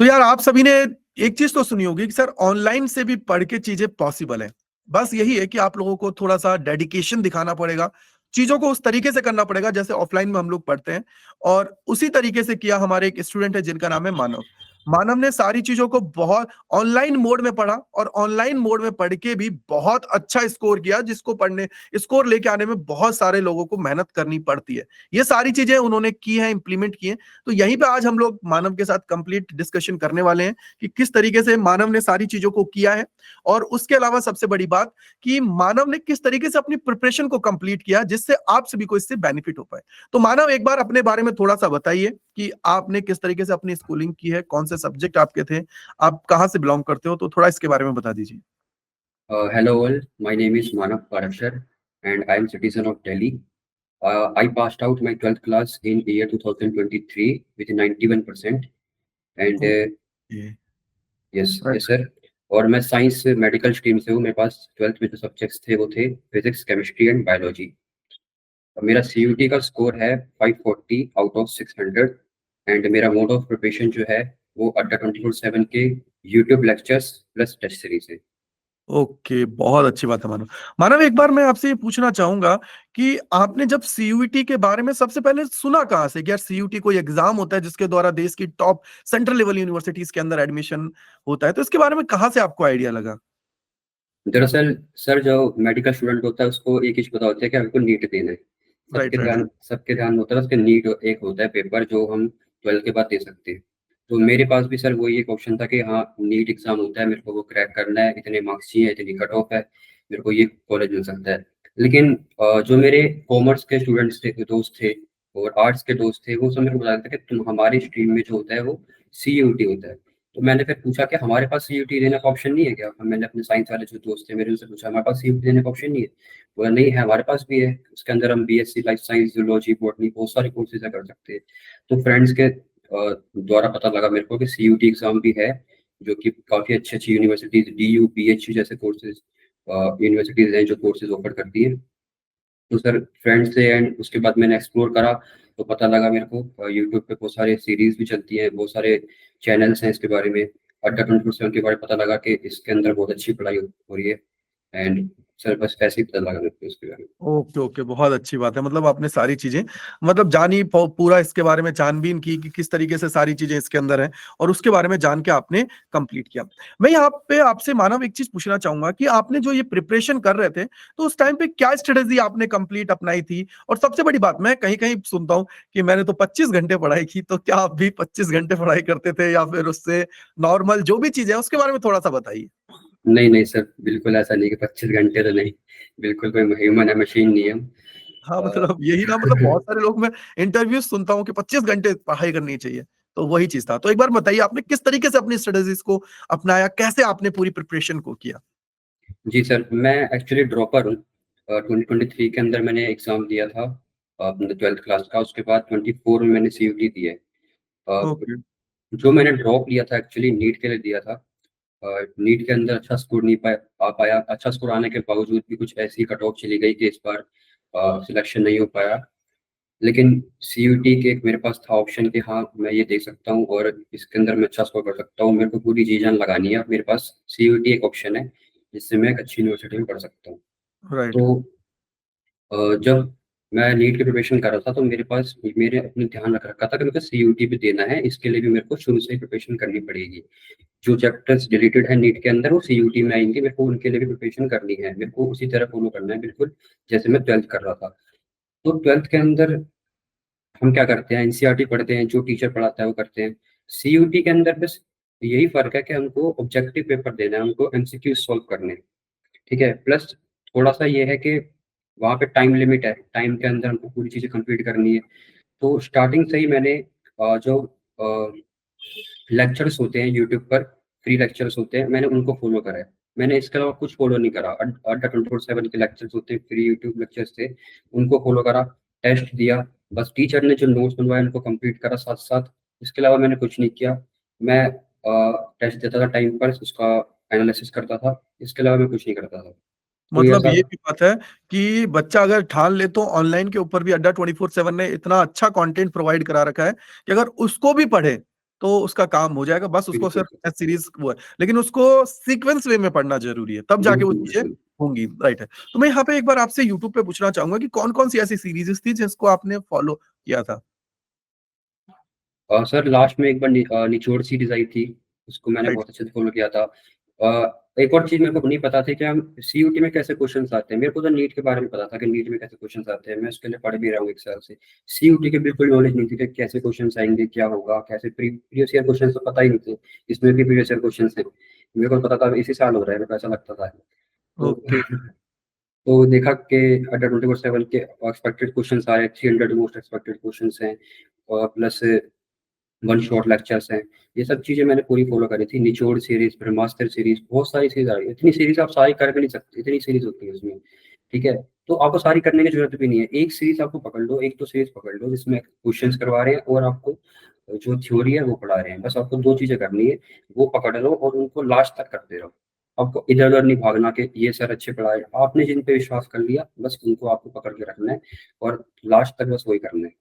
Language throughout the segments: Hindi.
तो यार आप सभी ने एक चीज तो सुनी होगी कि सर ऑनलाइन से भी पढ़ के चीजें पॉसिबल है। बस यही है कि आप लोगों को थोड़ा-सा डेडिकेशन दिखाना पड़ेगा। चीज़ों को उस तरीके से करना पड़ेगा जैसे ऑफलाइन में हम लोग पढ़ते हैं और उसी तरीके से किया हमारे एक स्टूडेंट है जिनका नाम है मानव। मानव ने सारी चीज़ों को बहुत ऑनलाइन मोड में पढ़ा और ऑनलाइन मोड में पढ़ के भी बहुत अच्छा स्कोर किया जिसको पढ़ने स्कोर लेके आने में बहुत सारे लोगों को मेहनत करनी पड़ती है। ये सारी चीज़ें उन्होंने की हैं, इम्प्लीमेंट की हैं। तो यहीं पे आज हम लोग मानव के साथ कंप्लीट डिस्कशन करने वाले हैं कि किस तरीके से मानव ने सारी चीज़ों को किया है और उसके अलावा सबसे बड़ी बात कि मानव ने किस तरीके से अपनी प्रिपरेशन को कंप्लीट किया जिससे आप सभी को इससे बेनिफिट हो पाए। तो मानव एक बार अपने बारे में थोड़ा-सा बताइए कि आपने किस तरीके से अपनी स्कूलिंग की है, कौन से सब्जेक्ट आपके थे, आप कहाँ से बिलॉन्ग करते हो? तो थोड़ा इसके बारे में बता दीजिए। Hello all, my name is Manav Parakshar and I am citizen of Delhi. I passed out my 12th class in year 2023 with 91% and okay, yes, right, yes sir. और मैं साइंस मेडिकल स्ट्रीम से हूँ। मेरे पास 12th में जो सब्जेक्ट्स थे वो थे फिजिक्स, केमिस्ट्री एंड बायोलॉजी। और मेरा सीयूटी का स्कोर है 540 आउट ऑफ 600 एंड मेरा मोड ऑफ प्रिपरेशन जो है वो अड्डा 24/7 के YouTube lectures plus test series है। ओके, बहुत अच्छी बात है मानव। मानव एक बार मैं आपसे ये पूछना चाहूँगा कि आपने जब सीयूईटी के बारे में सबसे पहले सुना कहाँ से कि यार सीयूईटी कोई एग्ज़ाम होता है जिसके द्वारा देश की टॉप सेंट्रल लेवल यूनिवर्सिटीज़ के अंदर एडमिशन होता है, तो इसके बारे में कहाँ से आपको आइडिया लगा? दरअसल सर, जो मेडिकल स्टूडेंट होता है उसको एक चीज़ पता होती है कि हमको नीट देना है। Right, right. सबके ध्यान में होता है उसके नीट एक होता है पेपर जो हम 12th के बाद दे सकते हैं। तो मेरे पास भी सर वही एक ऑप्शन था कि हाँ, नीट एग्ज़ाम होता है, मेरे को वो क्रैक करना है, इतने मार्क्स चाहिए, इतनी कट ऑफ है, मेरे को ये कॉलेज मिल सकता है। लेकिन जो मेरे कॉमर्स के स्टूडेंट्स थे, दोस्त थे और आर्ट्स के दोस्त थे, वो सब मेरे को बता रहे थे कि तुम हमारी स्ट्रीम में जो होता है वो सीयूटी होता है। तो मैंने फिर पूछा कि हमारे पास सीयूटी देने का ऑप्शन नहीं है क्या? मैंने अपने साइंस वाले जो दोस्त थे मेरे, उनसे पूछा हमारे पास सीयूटी देने का ऑप्शन नहीं है? बोला नहीं है, हमारे पास भी है। उसके अंदर हम BSc life science, zoology, botany बहुत सारे कोर्सेज कर सकते हैं। तो फ्रेंड्स के द्वारा पता लगा मेरे को कि सीयूटी एग्जाम भी है, जो कि काफ़ी अच्छी-अच्छी यूनिवर्सिटीज़, डीयू, बीएचयू जैसे कोर्सेज यूनिवर्सिटीज़ हैं जो कोर्सेज ऑफर करती हैं। तो सर फ्रेंड्स से एंड उसके बाद मैंने एक्सप्लोर करा, तो पता लगा मेरे को यूट्यूब पे बहुत सारे सीरीज़ भी चलती हैं, बहुत सारे चैनल्स हैं इसके बारे में। अड्डा 24/7 के बारे में पता लगा कि इसके अंदर बहुत अच्छी पढ़ाई हो रही है एंड सर बस ऐसे ही पता लगा मेरे को इसके बारे में। ओके, ओके, बहुत अच्छी बात है। मतलब आपने सारी चीज़ें मतलब जानी प पूरा इसके बारे में छानबीन की कि किस तरीके से सारी चीज़ें इसके अंदर हैं और उसके बारे में जान के आपने कंप्लीट किया। मैं यहाँ पे आपसे मानव एक चीज़ पूछना चाहूँगा कि आपने जो ये प्रिपरेशन कर रहे थे, तो उस टाइम पे क्या स्ट्रैटेजी आपने कंप्लीट अपनाई थी? और सबसे बड़ी बात मैं कहीं-कहीं सुनता हूँ कि मैंने तो 25 घंटे पढ़ाई की, तो क्या आप भी 25 घंटे पढ़ाई करते थे या फिर उससे नॉर्मल जो भी चीज़ें हैं उसके बारे में थोड़ा-सा बताइए? नहीं, नहीं सर, बिल्कुल ऐसा नहीं कि 25 घंटे तो नहीं, बिल्कुल कोई ह्यूमन है, मशीन नहीं है हम। हाँ, अ, मतलब यही ना मतलब बहुत सारे लोग मैं इंटरव्यूज़ सुनता हूँ कि 25 घंटे पढ़ाई करनी चाहिए, तो वही चीज़ था। तो एक बार बताइए आपने किस तरीके से अपनी स्ट्रैटेजीज़ को अपनाया? कैसे आपने पूरी प्रिपरेशन को किया? जी सर, मैं एक्चुअली ड्रॉपर हूँ। 2023 के अंदर मैंने एग्ज़ाम दिया था अपने 12th क्लास का, उसके बाद 24 में मैंने सीयूटी दी है। अ, ओके, जो मैंने ड्रॉप लिया था एक्चुअली नीट के लिए दिया था। नीट के अंदर अच्छा स्कोर नहीं आ पाया। अच्छा स्कोर आने के बावजूद भी कुछ ऐसी कट ऑफ चली गई कि इस बार सिलेक्शन नहीं हो पाया। लेकिन सीयूटी के एक मेरे पास था ऑप्शन कि हाँ, मैं ये दे सकता हूँ और इसके अंदर मैं अच्छा स्कोर कर सकता हूँ। मेरे को पूरी जी-जान लगानी है। अब मेरे पास सीयूटी एक ऑप्शन है, जिससे मैं एक अच्छी यूनिवर्सिटी में पढ़ सकता हूँ। राइट। तो जब मैं नीट की प्रिपरेशन कर रहा था, तो मेरे पास मेरे अपने ध्यान रख रखा था कि मेरे को सीयूटी भी देना है, इसके लिए भी मेरे को शुरू से ही प्रिपरेशन करनी पड़ेगी। जो चैप्टर्स डिलीटेड हैं नीट के अंदर वो सीयूटी में आएँगे, मेरे को उनके लिए भी प्रिपरेशन करनी है। मेरे को उसी तरह फ़ॉलो करना है बिल्कुल, जैसे मैं 12th कर रहा था। तो 12th के अंदर हम क्या करते हैं, एनसीईआरटी पढ़ते हैं, जो टीचर पढ़ाता है वो करते हैं। सीयूटी के अंदर बस यही फ़र्क है कि हमको ऑब्जेक्टिव पेपर देना है, हमको एमसीक्यू सॉल्व करने हैं, ठीक है? प्लस थोड़ा-सा ये है कि वहाँ पे टाइम लिमिट है, टाइम के अंदर हमको पूरी चीज़ें कंप्लीट करनी है। तो स्टार्टिंग से ही मैंने जो लेक्चर्स होते हैं यूट्यूब पर, फ्री लेक्चर्स होते हैं, मैंने उनको फ़ॉलो करा है। मैंने इसके अलावा कुछ फ़ॉलो नहीं करा। अड्डा 24/7 के लेक्चर्स होते हैं, फ्री यूट्यूब लेक्चर्स थे, उनको फ़ॉलो करा, टेस्ट दिया, बस टीचर ने जो नोट्स बनवाए उनको कंप्लीट करा साथ-साथ। इसके अलावा मैंने कुछ नहीं किया। मैं टेस्ट देता था टाइम पर, उसका एनालिसिस करता था, इसके अलावा मैं कुछ नहीं करता था। कोई मतलब ऐसा ये भी बात है कि बच्चा अगर ठान ले तो ऑनलाइन के ऊपर भी अड्डा 24/7 ने इतना अच्छा कंटेंट प्रोवाइड करा रखा है कि अगर उसको भी पढ़े, तो उसका काम हो जाएगा। बस उसको बिल्कुल सिर्फ सर, टेस्ट सीरीज़ वो है, लेकिन उसको सीक्वेंस वे में पढ़ना ज़रूरी है, तब जाके वो बिल्कुल, चीज़ें बिल्कुल। होंगी, राइट है। तो मैं यहाँ पे एक बार आपसे यूट्यूब पे पूछना चाहूँगा कि कौन-कौन सी ऐसी सीरीज़ेज़ थी जिसको आपने फॉलो किया था? सर लास्ट में एक बार निचोड़ सीरीज़ आई थी, उसको मैंने राइट, बहुत अच्छे से फ़ॉलो किया था। एक और चीज़ मेरे को नहीं पता थी कि हम सीयूटी में कैसे क्वेश्चन्स आते हैं। मेरे को तो नीट के बारे में पता था कि नीट में कैसे क्वेश्चन्स आते हैं, मैं उसके लिए पढ़ भी रहा हूँ 1 साल से। सीयूटी की बिल्कुल नॉलेज नहीं थी कि कैसे क्वेश्चन्स आएँगे, क्या होगा, कैसे प्रीवियस ईयर क्वेश्चन्स तो पता ही नहीं थे, इसमें भी प्रीवियस ईयर क्वेश्चन्स हैं। मेरे को पता था इसी साल हो रहा है, मेरे को ऐसा लगता था। तो ओके, तो देखा कि अंडर 24/7 के एक्सपेक्टेड क्वेश्चन्स आए, 300 मोस्ट एक्सपेक्टेड क्वेश्चन्स हैं और प्लस वन शॉट लेक्चर्स हैं। ये सब चीज़ें मैंने पूरी फ़ॉलो करी थी। निचोड़ सीरीज़, ब्रह्मास्त्र सीरीज़, बहुत सारी सीरीज़ आ रही है। इतनी सीरीज़ आप सारी कर भी नहीं सकते, इतनी सीरीज़ होती है उसमें, ठीक है? तो आपको सारी करने की ज़रूरत भी नहीं है। एक सीरीज़ आपको पकड़ लो, 1 तो सीरीज़ पकड़ लो जिसमें क्वेश्चन्स करवा रहे हैं और आपको जो थ्योरी है वो पढ़ा रहे हैं। बस आपको 2 चीज़ें करनी है, वो पकड़ लो और उनको लास्ट तक करते रहो। आपको इधर-उधर नहीं भागना कि ये सर अच्छे पढ़ाए। आपने जिन पे विश्वास कर लिया, बस उनको आपको पकड़ के रखना है और लास्ट तक बस वही करना है।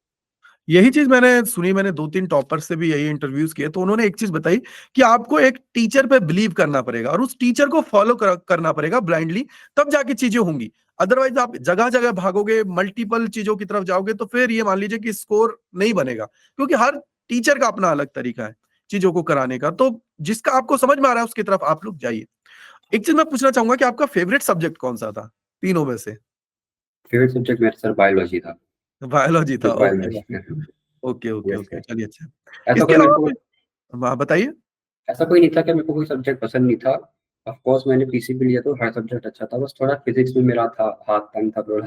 यही चीज़ मैंने सुनी, मैंने 2-3 टॉपर से भी यही इंटरव्यूज़ किए, तो उन्होंने एक चीज़ बताई कि आपको एक टीचर पे बिलीव करना पड़ेगा और उस टीचर को फॉलो करना पड़ेगा ब्लाइंडली, तब जाके चीज़ें होंगी। अदरवाइज़ आप जगह-जगह भागोगे, मल्टीपल चीज़ों की तरफ जाओगे, तो फिर ये मान लीजिए कि स्कोर नहीं बनेगा, क्योंकि हर टीचर का अपना अलग तरीका है, चीज़ों को कराने का। तो जिसका आपको समझ में आ रहा है, उसकी तरफ आप लोग जाइए। एक चीज़ मैं पूछना चाहूँगा कि आपका फेवरेट सब्जेक्ट कौन-सा था, तीनों में से? फेवरेट सब्जेक्ट मेरा सर बायोलॉजी था। बायोलॉजी था, फिर okay, biology okay. Okay, okay, yes okay, sir. चलिए अच्छा। ऐसा इसके कोई मेरे अलावा को कोई हाँ, बताइए? ऐसा कोई नहीं था कि मेरे को कोई सब्जेक्ट पसंद नहीं था। ऑफ़ कोर्स मैंने पीसीबी लिया तो हर सब्जेक्ट अच्छा था, बस थोड़ा फिज़िक्स में मेरा था हाथ तंग था थोड़ा।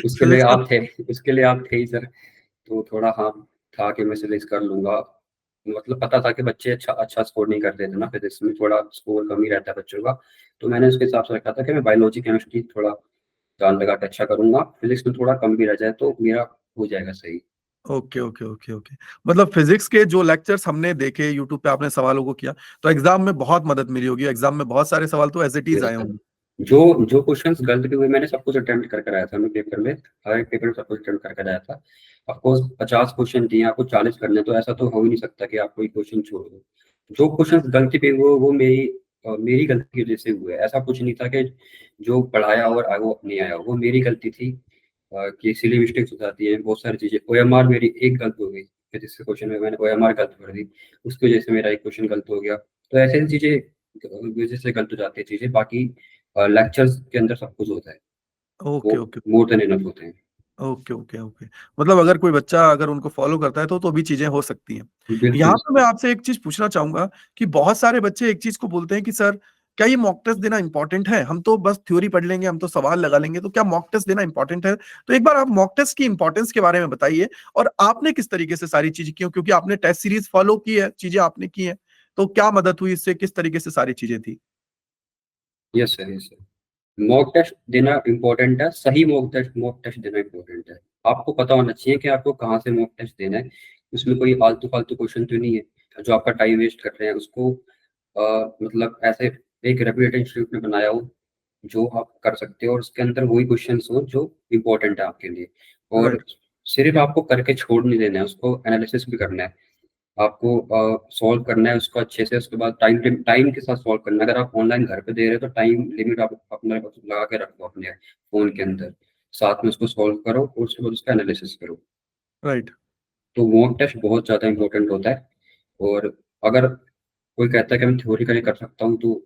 उसके लिए फिज़िक्स में आप थे उसके लिए आप थे ही सर, तो थोड़ा हाँ, था कि मैं फिज़िक्स कर लूँगा। मतलब पता था कि बच्चे अच्छा अच्छा स्कोर नहीं करते थे ना फिज़िक्स में, थोड़ा स्कोर कम ही रहता है बच्चों का। तो मैंने उसके हिसाब से रखा था कि मैं बायोलॉजी, केमिस्ट्री थोड़ा जान लगा के अच्छा करूँगा, फिज़िक्स में थोड़ा कम भी रह जाए तो मेरा हो जाएगा सही। Okay, okay, okay, okay. मतलब फिज़िक्स के जो लेक्चर्स हमने देखे, यूट्यूब पे आपने सवालों को किया, तो एग्ज़ाम में बहुत मदद मिली होगी। एग्ज़ाम में बहुत सारे सवाल तो एज़ इट इज़ यस आए सर। होंगे। जो जो क्वेश्चन्स गलत भी हुए मैंने सब कुछ अटेम्प्ट करके आया था मैं पेपर में, हर एक पेपर में सब कुछ अटेम्प्ट करके आया था। ऑफ़ कोर्स 50 क्वेश्चन दिए, आपको 40 करने हैं, तो ऐसा तो हो ही नहीं सकता कि आप कोई क्वेश्चन छोड़ दो। जो क्वेश्चन्स गलती पे हुए वो मेरी गलती की वज़ह से हुए। ऐसा कुछ नहीं था कि जो पढ़ाया और वो नहीं आया, वो मेरी गलती थी कि सिली मिस्टेक्स हो जाती हैं, बहुत सारी चीज़ें। ओएमआर मेरी एक गलत हो गई, फिज़िक्स के क्वेश्चन में मैंने ओएमआर गलत भर दी, उसकी वज़ह से मेरा एक क्वेश्चन गलत हो गया। तो ऐसी-ऐसी चीज़ें वज़ह से गलत हो जाती है चीज़ें, बाकी लेक्चर्स के अंदर सब कुछ होता है, ओके, वो ओके। मोर देन इनफ होते हैं। Okay, okay, okay. मतलब अगर कोई बच्चा अगर उनको फ़ॉलो करता है तो भी चीज़ें हो सकती हैं। यहाँ बिल्कुल पे मैं सर, आपसे एक चीज़ पूछना चाहूँगा कि बहुत सारे बच्चे एक चीज़ को बोलते हैं कि सर, क्या ये मॉक टेस्ट देना इम्पोर्टेंट है? हम तो बस थ्योरी पढ़ लेंगे, हम तो सवाल लगा लेंगे, तो क्या मॉक टेस्ट देना इम्पोर्टेंट है? तो एक बार आप मॉक टेस्ट की इम्पोर्टेंस के बारे में बताइए और आपने किस तरीके से सारी चीज़ें की हैं? क्योंकि आपने टेस्ट सीरीज़ फ़ॉलो की है, चीज़ें आपने की हैं, तो क्या मदद हुई इससे? किस तरीके से सारी चीज़ें थी? Yes sir, yes sir. Mock test देना इम्पोर्टेंट है, सही मॉक टेस्ट देना इम्पोर्टेंट है। आपको पता होना चाहिए कि आपको कहाँ से मॉक टेस्ट देना है, उसमें कोई आलतू-फालतू क्वेश्चन तो नहीं है, जो आपका टाइम वेस्ट कर रहे हैं उसको मतलब ऐसे एक रेपुटेड इंस्टीट्यूट ने बनाया हो, जो आप कर सकते हो और उसके अंदर वही क्वेश्चन्स हो जो इम्पोर्टेंट है आपके लिए और राइट। सिर्फ़ आपको करके छोड़ नहीं देना है, उसको एनालिसिस भी करना है। आपको सॉल्व करना है उसको अच्छे से, उसके बाद टाइम के साथ सॉल्व करना है। अगर आप ऑनलाइन घर पे दे रहे हो तो टाइम लिमिट आप अपने लगा के रखो अपने फ़ोन के अंदर। साथ में उसको सॉल्व करो और उसके बाद उसका एनालिसिस करो। राइट। तो मॉक टेस्ट बहुत ज़्यादा इम्पोर्टेंट होता है और अगर कोई कहता है कि मैं थ्योरेटिकली कर सकता हूँ तो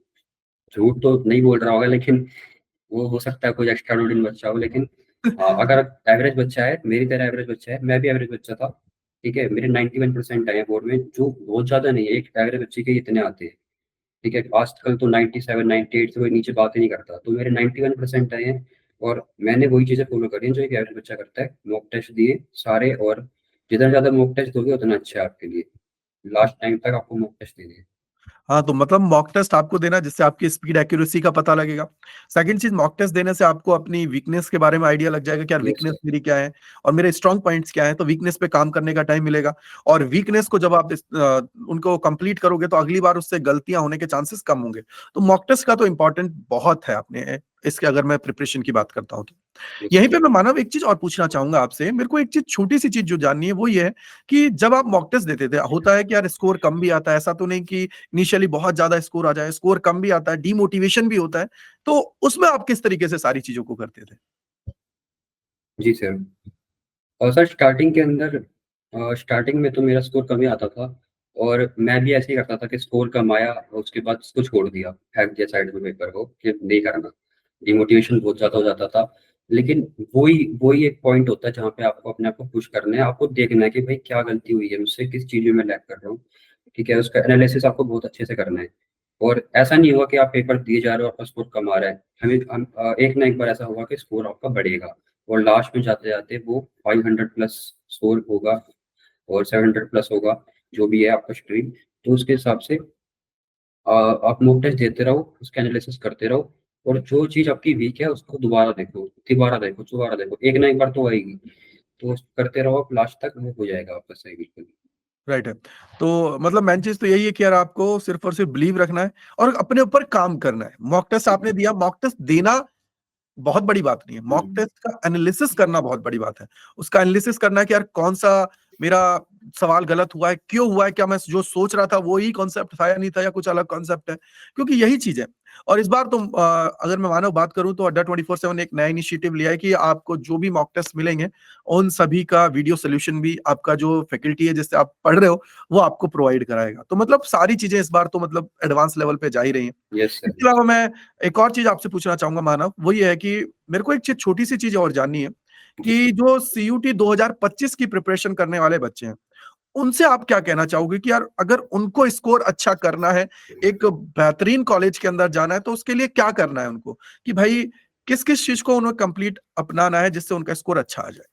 झूठ तो नहीं बोल रहा होगा, लेकिन वो हो सकता है कोई एक्स्ट्राऑर्डिनरी बच्चा हो, लेकिन अगर एवरेज बच्चा है, मेरी तरह एवरेज बच्चा है, मैं भी एवरेज बच्चा था, ठीक है? मेरे 91% आए हैं बोर्ड में, जो बहुत ज़्यादा नहीं है, एक एवरेज बच्चे के इतने आते हैं, ठीक है? आजकल तो 97, 98 से कोई नीचे बात ही नहीं करता, तो मेरे 91% आए हैं और मैंने वही चीज़ें फ़ॉलो करी हैं जो एक एवरेज बच्चा करता है। मॉक टेस्ट दिए सारे और जितना ज़्यादा मॉक टेस्ट दोगे उतना अच्छा है आपके लिए। लास्ट टाइम तक आपको मॉक टेस्ट देने हैं। हाँ, तो मतलब मॉक टेस्ट आपको देना जिससे आपकी स्पीड एक्यूरेसी का पता लगेगा। सेकंड चीज़ मॉक टेस्ट देने से आपको अपनी वीकनेस के बारे में आइडिया लग जाएगा कि यार यस वीकनेस सर। मेरी क्या है और मेरे स्ट्रॉन्ग पॉइंट्स क्या हैं, तो वीकनेस पे काम करने का टाइम मिलेगा और वीकनेस को जब आप उनको कंप्लीट करोगे तो अगली बार उससे गलतियाँ होने के चांसेस कम होंगे। तो मॉक टेस्ट का तो इम्पोर्टेंट बहुत है अपने इसके अगर मैं प्रिपरेशन की बात करता हूँ तो। यस यहीं सर। पे मैं मानव एक चीज़ और पूछना चाहूँगा आपसे, मेरे को एक चीज़ छोटी-सी चीज़ जो जाननी है वो ये है कि जब आप मॉक टेस्ट देते थे, होता है कि यार स्कोर कम भी आता है, ऐसा तो नहीं कि इनिशियली बहुत ज़्यादा स्कोर आ जाए, स्कोर कम भी आता है, डीमोटिवेशन भी होता है, तो उसमें आप किस तरीके से सारी चीज़ों को करते थे? जी सर। और सर स्टार्टिंग के अंदर स्टार्टिंग में तो मेरा स्कोर कम ही आता था और मैं भी ऐसे ही करता था कि स्कोर कम आया और उसके बाद उसको छोड़ दिया, फेंक दिया साइड में पेपर को कि नहीं करना। डिमोटिवेशन बहुत ज़्यादा हो जाता था। लेकिन वही वही एक पॉइंट होता है जहाँ पे आपको अपने आप को पुश करना है, आपको देखना है कि भाई क्या गलती हुई है मुझसे, किस चीज़ में मैं लैग कर रहा हूँ, ठीक है? उसका एनालिसिस आपको बहुत अच्छे से करना है और ऐसा नहीं होगा कि आप पेपर दिए जा रहे हो, आपका स्कोर कम आ रहा है। एक ना एक बार ऐसा होगा कि स्कोर आपका बढ़ेगा और लास्ट में जाते-जाते वो 500 प्लस स्कोर होगा और 700 प्लस होगा, जो भी है आपका स्ट्रीम। तो उसके हिसाब से आप मॉक टेस्ट देते रहो, उसका एनालिसिस करते रहो और जो चीज़ आपकी वीक है उसको दोबारा देखो, तिबारा देखो, दोबारा देखो, एक ना एक बार तो आएगी। तो करते रहो आप लास्ट तक, वो हो जाएगा आपका सही बिल्कुल। राइट है। तो मतलब मेन चीज़ तो यही है कि यार आपको सिर्फ़ और सिर्फ़ बिलीव रखना है और अपने ऊपर काम करना है। मॉक टेस्ट आपने दिया, मॉक टेस्ट देना बहुत बड़ी बात नहीं है। हुँ, मॉक टेस्ट का एनालिसिस करना बहुत बड़ी बात है। उसका एनालिसिस करना है कि यार कौन-सा मेरा सवाल गलत हुआ है, क्यों हुआ है? क्या मैं जो सोच रहा था वो ही कॉन्सेप्ट था या नहीं था या कुछ अलग कॉन्सेप्ट है? क्योंकि यही चीज़ है। और इस बार तो अगर मैं मानव बात करूँ तो अड्डा 24/7 एक नया इनिशिएटिव लिया है कि आपको जो भी मॉक टेस्ट मिलेंगे, उन सभी का वीडियो सॉल्यूशन भी आपका जो फैकल्टी है जिससे आप पढ़ रहे हो, वो आपको प्रोवाइड कराएगा। तो मतलब सारी चीज़ें इस बार तो मतलब एडवांस लेवल पे जा ही रही हैं। यस सर, इसके अलावा मैं एक और चीज़ आपसे पूछना चाहूँगा मानव, वो ये है कि मेरे को एक चीज़ छोटी-सी चीज़ और जाननी है जी कि सर। जो सीयूटी 2025 की प्रिपरेशन करने वाले बच्चे हैं, उनसे आप क्या कहना चाहोगे कि यार अगर उनको स्कोर अच्छा करना है, एक बेहतरीन कॉलेज के अंदर जाना है, तो उसके लिए क्या करना है उनको? कि भाई किस-किस चीज़ को उन्हें कंप्लीट अपनाना है जिससे उनका स्कोर अच्छा आ जाए?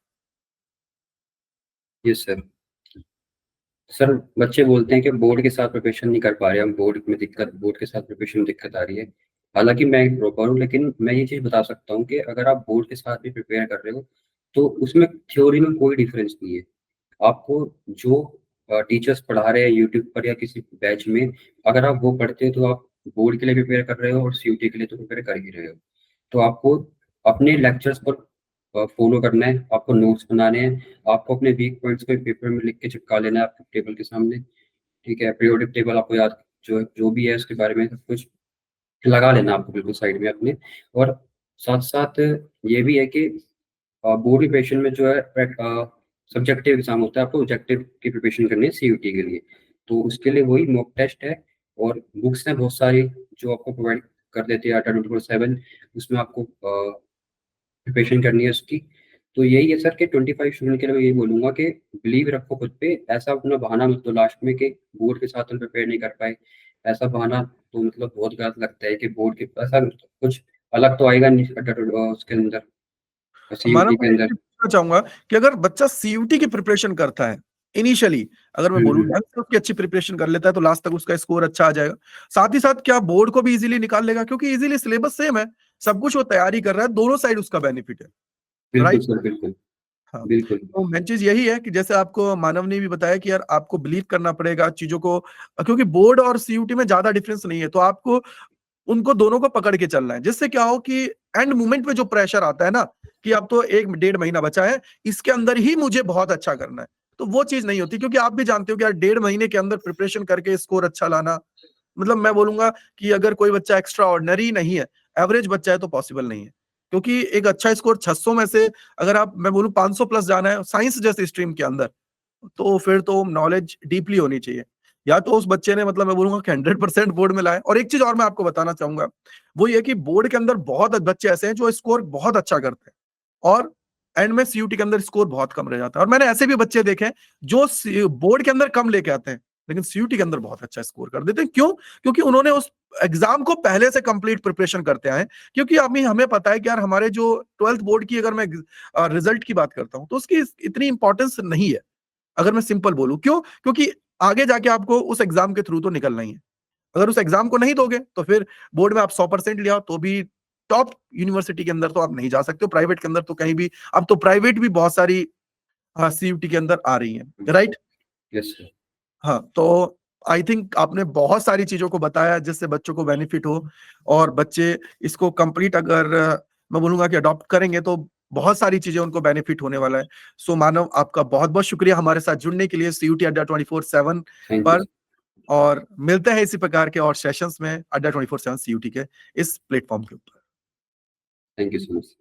Yes sir. सर, बच्चे बोलते हैं कि बोर्ड के साथ प्रिपरेशन नहीं कर पा रहे हम, बोर्ड के साथ प्रिपरेशन में दिक्कत आ रही है। हालाँकि मैं एक ड्रॉपर हूँ, लेकिन मैं ये चीज़ बता सकता हूँ कि अगर आप बोर्ड के साथ भी प्रिपेयर कर रहे हो, तो उसमें थ्योरी में कोई डिफरेंस नहीं है। आपको जो टीचर्स पढ़ा रहे हैं यूट्यूब पर या किसी बैच में, अगर आप वो पढ़ते हो, तो आप बोर्ड के लिए प्रिपेयर कर रहे हो और सीयूटी के लिए तो प्रिपेयर कर ही रहे हो। तो आपको अपने लेक्चर्स पर फ़ॉलो करना है, आपको नोट्स बनाने हैं, आपको अपने वीक पॉइंट्स को एक पेपर में लिख के चिपका लेना है आपके टेबल के सामने, ठीक है? पीरियोडिक टेबल आपको याद जो जो भी है उसके बारे में सब कुछ लगा लेना आपको बिल्कुल साइड में अपने और साथ-साथ ये भी है कि बोर्ड प्रिपरेशन में जो है सब्जेक्टिव एग्ज़ाम होता है, आपको ऑब्जेक्टिव की प्रिपरेशन करनी है सीयूटी के लिए। तो उसके लिए वही मॉक टेस्ट है और बुक्स हैं बहुत सारी जो आपको प्रोवाइड कर देते हैं अड्डा 24/7 उसमें आपको प्रिपरेशन करनी है उसकी। तो यही है सर कि 25 स्टूडेंट के लिए मैं यही बोलूँगा कि बिलीव रखो खुद पे, ऐसा अपना बहाना मत दो लास्ट में कि बोर्ड के साथ हम प्रिपेयर नहीं कर पाए। ऐसा बहाना तो मतलब बहुत गलत लगता है कि बोर्ड के ऐसा कुछ अलग तो आएगा नहीं उसके अंदर मानो सीयूटी के मैं एक अंदर। चीज़ पूछना चाहूँगा कि अगर बच्चा सीयूटी की प्रिपरेशन करता है, इनिशियली अगर मैं हुँ, बोलूँ हुँ। ढंग से उसकी अच्छी प्रिपरेशन कर लेता है तो लास्ट तक उसका स्कोर अच्छा आ जाएगा। साथ ही साथ क्या बोर्ड को भी ईज़िली निकाल लेगा क्योंकि ईज़िली सिलेबस सेम है, सब कुछ वो तैयारी कर रहा है, दोनों साइड उसका बेनिफिट है, बिल्कुल राइट? सर, बिल्कुल। हाँ, बिल्कुल। तो मेन चीज़ यही है कि जैसे आपको मानव ने भी बताया कि यार आपको बिलीव करना पड़ेगा चीज़ों को क्योंकि बोर्ड और सीयूटी में ज़्यादा डिफरेंस नहीं है, तो आपको उनको दोनों को पकड़ के चलना है। जिससे क्या हो कि एंड मोमेंट में जो प्रेशर आता है ना, कि अब तो 1 डेढ़ महीना बचा है, इसके अंदर ही मुझे बहुत अच्छा करना है। तो वो चीज़ नहीं होती क्योंकि आप भी जानते हो कि यार डेढ़ महीने के अंदर प्रिपरेशन करके स्कोर अच्छा लाना, मतलब मैं बोलूँगा कि अगर कोई बच्चा एक्स्ट्रा ऑर्डिनरी नहीं है, एवरेज बच्चा है तो पॉसिबल नहीं है। क्योंकि एक अच्छा स्कोर 600 में से अगर आप मैं बोलूँ 500 प्लस जाना है साइंस जैसी स्ट्रीम के अंदर, तो फिर तो नॉलेज डीपली होनी चाहिए। या तो उस बच्चे ने मतलब मैं बोलूँगा कि 100% बोर्ड में लाए और एक चीज़ और मैं आपको बताना चाहूँगा, वो ये कि बोर्ड के अंदर बहुत बच्चे ऐसे हैं जो स्कोर बहुत अच्छा करते हैं और एंड में सीयूटी के अंदर स्कोर बहुत कम रह जाता है और मैंने ऐसे भी बच्चे देखे हैं जो बोर्ड के अंदर कम लेके आते हैं, लेकिन सीयूटी के अंदर बहुत अच्छा स्कोर कर देते हैं। क्यों? क्योंकि उन्होंने उस एग्ज़ाम को पहले से कंप्लीट प्रिपरेशन करते आए हैं। क्योंकि अभी हमें पता है कि यार हमारे जो 12th बोर्ड की अगर मैं रिज़ल्ट की बात करता हूँ, तो उसकी इतनी इम्पोर्टेंस नहीं है। अगर मैं सिंपल बोलूँ, क्यों? क्योंकि आगे जाके आपको उस एग्ज़ाम के थ्रू तो निकलना ही है। अगर उस एग्ज़ाम को नहीं दोगे, तो फिर बोर्ड में आप 100% ले आओ, तो भी टॉप यूनिवर्सिटी के अंदर तो आप नहीं जा सकते हो, प्राइवेट के अंदर तो कहीं भी अब तो प्राइवेट भी बहुत सारी सीयूटी के अंदर आ रही हैं, हुँ, राइट? Yes sir. हाँ, तो आई थिंक आपने बहुत सारी चीज़ों को बताया जिससे बच्चों को बेनिफिट हो और बच्चे इसको कंप्लीट अगर मैं बोलूँगा कि अडॉप्ट करेंगे तो बहुत सारी चीजें उनको बेनिफिट होने वाला है। सो मानव, आपका बहुत बहुत शुक्रिया हमारे साथ जुड़ने के लिए सीयूटी अड्डा 24/7 थैंक यू पर, सर। और मिलते हैं इसी प्रकार के और सेशंस में अड्डा 24/7 सीयूटी के इस प्लेटफॉर्म के ऊपर। Thank you so much.